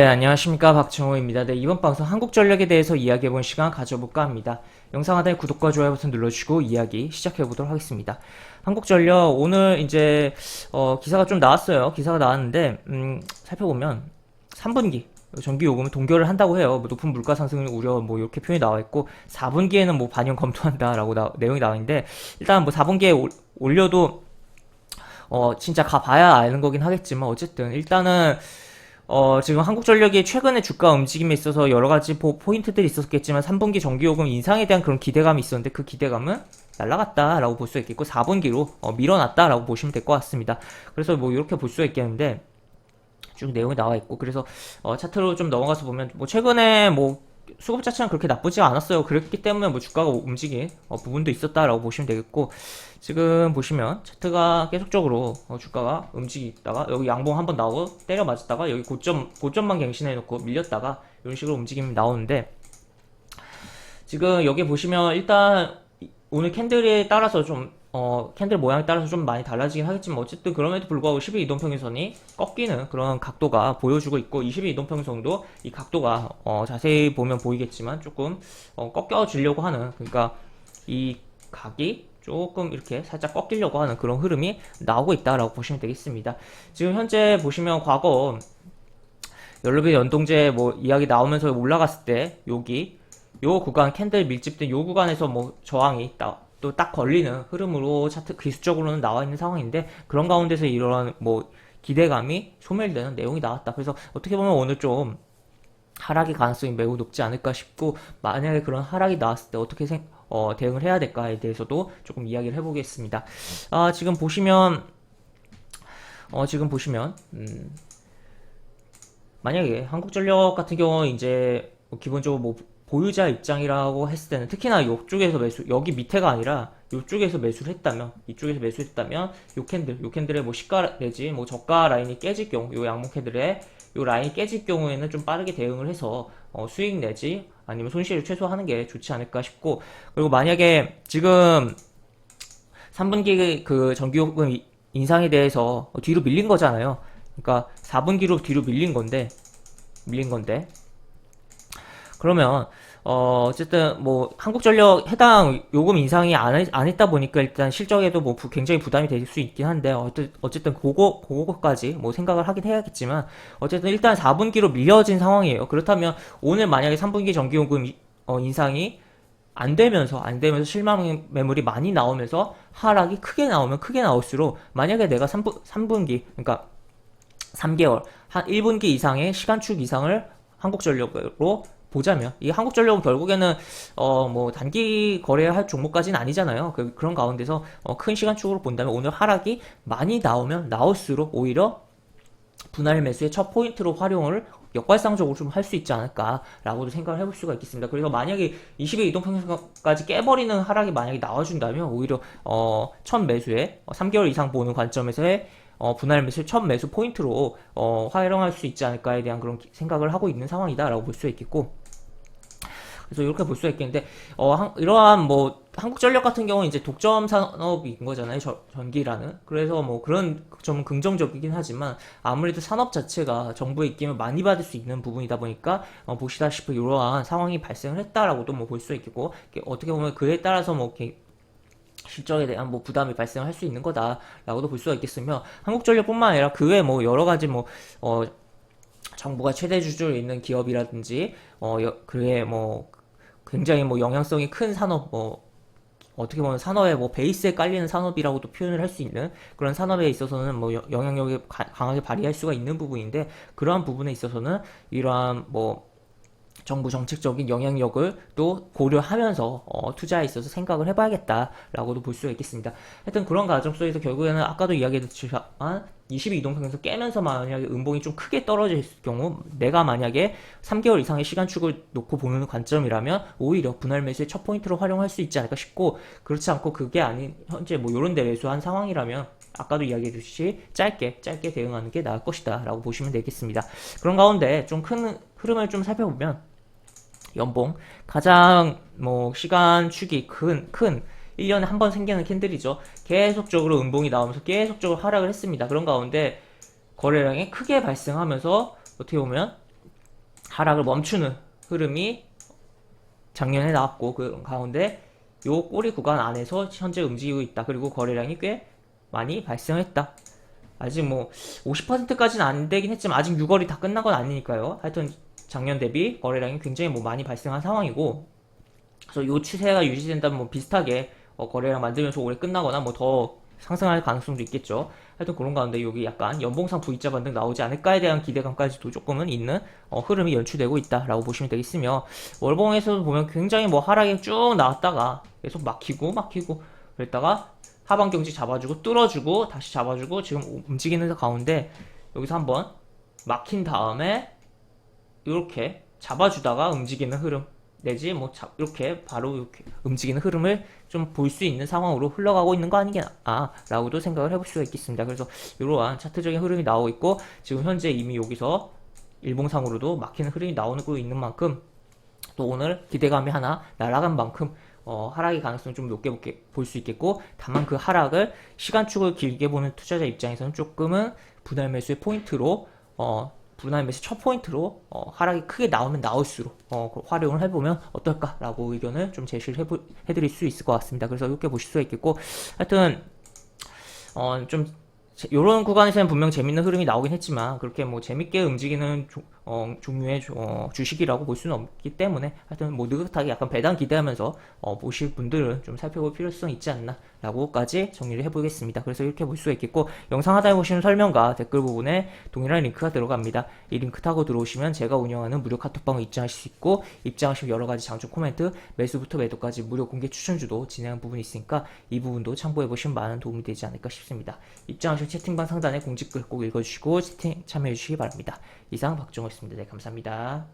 네, 안녕하십니까. 박정호입니다. 네, 이번 방송 한국전력에 대해서 이야기해본 시간 가져볼까 합니다. 영상 하단에 구독과 좋아요 버튼 눌러주시고 이야기 시작해보도록 하겠습니다. 한국전력, 오늘 이제, 기사가 좀 나왔어요. 기사가 나왔는데, 살펴보면, 3분기, 전기 요금을 동결을 한다고 해요. 뭐 높은 물가 상승을 우려, 뭐, 이렇게 표현이 나와 있고, 4분기에는 뭐 반영 검토한다라고 내용이 나와 있는데, 일단 뭐 4분기에 올려도, 진짜 가봐야 아는 거긴 하겠지만, 어쨌든, 일단은, 지금 한국전력이 최근에 주가 움직임에 있어서 여러 가지 포인트들이 있었겠지만 3분기 전기요금 인상에 대한 그런 기대감이 있었는데 그 기대감은 날라갔다라고 볼 수 있겠고 4분기로 밀어놨다라고 보시면 될 것 같습니다. 그래서 뭐 이렇게 볼 수 있겠는데 쭉 내용이 나와 있고 그래서 차트로 좀 넘어가서 보면 뭐 최근에 뭐 수급 자체는 그렇게 나쁘지 않았어요. 그랬기 때문에 뭐 주가가 움직인 부분도 있었다라고 보시면 되겠고 지금 보시면 차트가 계속적으로 주가가 움직이다가 여기 양봉 한번 나오고 때려 맞았다가 여기 고점만 갱신해 놓고 밀렸다가 이런 식으로 움직임이 나오는데 지금 여기 보시면 일단 오늘 캔들에 따라서 좀 캔들 모양에 따라서 좀 많이 달라지긴 하겠지만 어쨌든 그럼에도 불구하고 12이동평균선이 꺾이는 그런 각도가 보여주고 있고 22이동평균선도 이 각도가 자세히 보면 보이겠지만 조금 꺾여주려고 하는 그러니까 이 각이 조금 이렇게 살짝 꺾이려고 하는 그런 흐름이 나오고 있다라고 보시면 되겠습니다. 지금 현재 보시면 과거 연루비 연동제 뭐 이야기 나오면서 올라갔을 때 여기 요 구간 캔들 밀집된 요 구간에서 뭐 저항이 또 딱 걸리는 흐름으로 차트 기술적으로는 나와 있는 상황인데 그런 가운데서 이런 뭐 기대감이 소멸되는 내용이 나왔다. 그래서 어떻게 보면 오늘 좀 하락의 가능성이 매우 높지 않을까 싶고 만약에 그런 하락이 나왔을 때 어떻게 대응을 해야 될까에 대해서도 조금 이야기를 해보겠습니다. 지금 보시면 만약에 한국전력 같은 경우 이제 뭐 기본적으로 뭐 보유자 입장이라고 했을 때는 특히나 이쪽에서 여기 밑에가 아니라 이쪽에서 매수를 했다면 이쪽에서 매수했다면 요 캔들의 뭐 시가 내지 뭐 저가 라인이 깨질 경우 요 양봉 캔들의 요 라인이 깨질 경우에는 좀 빠르게 대응을 해서 수익 내지 아니면 손실을 최소화하는 게 좋지 않을까 싶고 그리고 만약에 지금 3분기 그 전기요금 인상에 대해서 뒤로 밀린 거잖아요. 그러니까 4분기로 뒤로 밀린 건데 그러면 어쨌든 뭐 한국전력 해당 요금 인상이 안 했다 보니까 일단 실적에도 뭐 굉장히 부담이 될 수 있긴 한데 어쨌든 그거까지 뭐 생각을 하긴 해야겠지만 어쨌든 일단 4분기로 밀려진 상황이에요. 그렇다면 오늘 만약에 3분기 전기요금 인상이 안 되면서 실망 매물이 많이 나오면서 하락이 크게 나오면 크게 나올수록 만약에 내가 3분기 그러니까 3개월 한 1분기 이상의 시간축 이상을 한국전력으로 보자면 이 한국전력은 결국에는 뭐 단기 거래할 종목까지는 아니잖아요. 그런 가운데서 큰 시간축으로 본다면 오늘 하락이 많이 나오면 나올수록 오히려 분할 매수의 첫 포인트로 활용을 역발상적으로 좀 할 수 있지 않을까라고도 생각을 해볼 수가 있겠습니다. 그래서 만약에 20의 이동평균까지 깨버리는 하락이 만약에 나와준다면 오히려 첫 매수에 3개월 이상 보는 관점에서의 분할 매수 첫 매수 포인트로 활용할 수 있지 않을까에 대한 그런 생각을 하고 있는 상황이다라고 볼 수 있겠고 그래서 이렇게 볼 수가 있겠는데 이러한 뭐 한국전력 같은 경우는 이제 독점 산업인 거잖아요. 전기라는. 그래서 뭐 그런 좀 긍정적이긴 하지만 아무래도 산업 자체가 정부의 입김을 많이 받을 수 있는 부분이다 보니까 보시다시피 이러한 상황이 발생을 했다라고도 뭐 볼 수 있겠고 어떻게 보면 그에 따라서 뭐 이렇게 실적에 대한 뭐 부담이 발생할 수 있는 거다라고도 볼 수가 있겠으며 한국전력뿐만 아니라 그 외 뭐 여러 가지 뭐 정부가 최대 주주로 있는 기업이라든지 그에 뭐 굉장히 뭐 영향성이 큰 산업 뭐 어떻게 보면 산업의 뭐 베이스에 깔리는 산업이라고도 표현을 할 수 있는 그런 산업에 있어서는 뭐 영향력을 강하게 발휘할 수가 있는 부분인데 그러한 부분에 있어서는 이러한 뭐 정부 정책적인 영향력을 또 고려하면서 투자에 있어서 생각을 해봐야겠다라고도 볼 수가 있겠습니다. 하여튼 그런 과정 속에서 결국에는 아까도 이야기했지만 22이동평균에서 깨면서 만약에 음봉이 좀 크게 떨어질 경우 내가 만약에 3개월 이상의 시간축을 놓고 보는 관점이라면 오히려 분할 매수의 첫 포인트로 활용할 수 있지 않을까 싶고 그렇지 않고 그게 아닌 현재 뭐 요런 데 매수한 상황이라면 아까도 이야기했듯이 짧게 대응하는 게 나을 것이다 라고 보시면 되겠습니다. 그런 가운데 좀 큰 흐름을 좀 살펴보면 연봉 가장 뭐 시간축이 큰 1년에 한 번 생기는 캔들이죠. 계속적으로 음봉이 나오면서 계속적으로 하락을 했습니다. 그런 가운데 거래량이 크게 발생하면서 어떻게 보면 하락을 멈추는 흐름이 작년에 나왔고 그 가운데 요 꼬리 구간 안에서 현재 움직이고 있다. 그리고 거래량이 꽤 많이 발생했다. 아직 뭐 50%까지는 안 되긴 했지만 아직 6월이 다 끝난 건 아니니까요. 하여튼 작년 대비 거래량이 굉장히 뭐 많이 발생한 상황이고, 그래서 요 추세가 유지된다면 뭐 비슷하게 거래량 만들면서 올해 끝나거나 뭐 더 상승할 가능성도 있겠죠. 하여튼 그런 가운데 여기 약간 연봉상 V자 반등 나오지 않을까에 대한 기대감까지도 조금은 있는 흐름이 연출되고 있다라고 보시면 되겠으며, 월봉에서도 보면 굉장히 뭐 하락이 쭉 나왔다가 계속 막히고 그랬다가 하반 경직 잡아주고 뚫어주고 다시 잡아주고 지금 움직이는 가운데 여기서 한번 막힌 다음에 이렇게 잡아주다가 움직이는 흐름 내지 뭐 이렇게 바로 이렇게 움직이는 흐름을 좀 볼 수 있는 상황으로 흘러가고 있는 거 아니냐 라고도 생각을 해볼 수가 있겠습니다. 그래서 이러한 차트적인 흐름이 나오고 있고, 지금 현재 이미 여기서 일봉상으로도 막히는 흐름이 나오고 있는 만큼 또 오늘 기대감이 하나 날아간 만큼 하락의 가능성을 좀 높게 볼 수 있겠고, 다만 그 하락을 시간축을 길게 보는 투자자 입장에서는 조금은 분할 매수의 포인트로 분할 매수 첫 포인트로 하락이 크게 나오면 나올수록 활용을 해보면 어떨까라고 의견을 좀 제시를 해드릴 수 있을 것 같습니다. 그래서 이렇게 보실 수가 있겠고, 하여튼 좀 이런 구간에서는 분명 재밌는 흐름이 나오긴 했지만 그렇게 뭐 재밌게 움직이는 종류의 주식이라고 볼 수는 없기 때문에, 하여튼 뭐 느긋하게 약간 배당 기대하면서 보실 분들은 좀 살펴볼 필요성이 있지 않나 라고까지 정리를 해보겠습니다. 그래서 이렇게 볼 수가 있겠고, 영상 하단에 보시는 설명과 댓글 부분에 동일한 링크가 들어갑니다. 이 링크 타고 들어오시면 제가 운영하는 무료 카톡방을 입장하실 수 있고, 입장하시면 여러가지 장중 코멘트, 매수부터 매도까지 무료 공개 추천주도 진행한 부분이 있으니까 이 부분도 참고해보시면 많은 도움이 되지 않을까 싶습니다. 입장하시면 채팅방 상단에 공지글 꼭 읽어주시고 채팅 참여해주시기 바랍니다. 이상 박종호였습니다. 네, 감사합니다.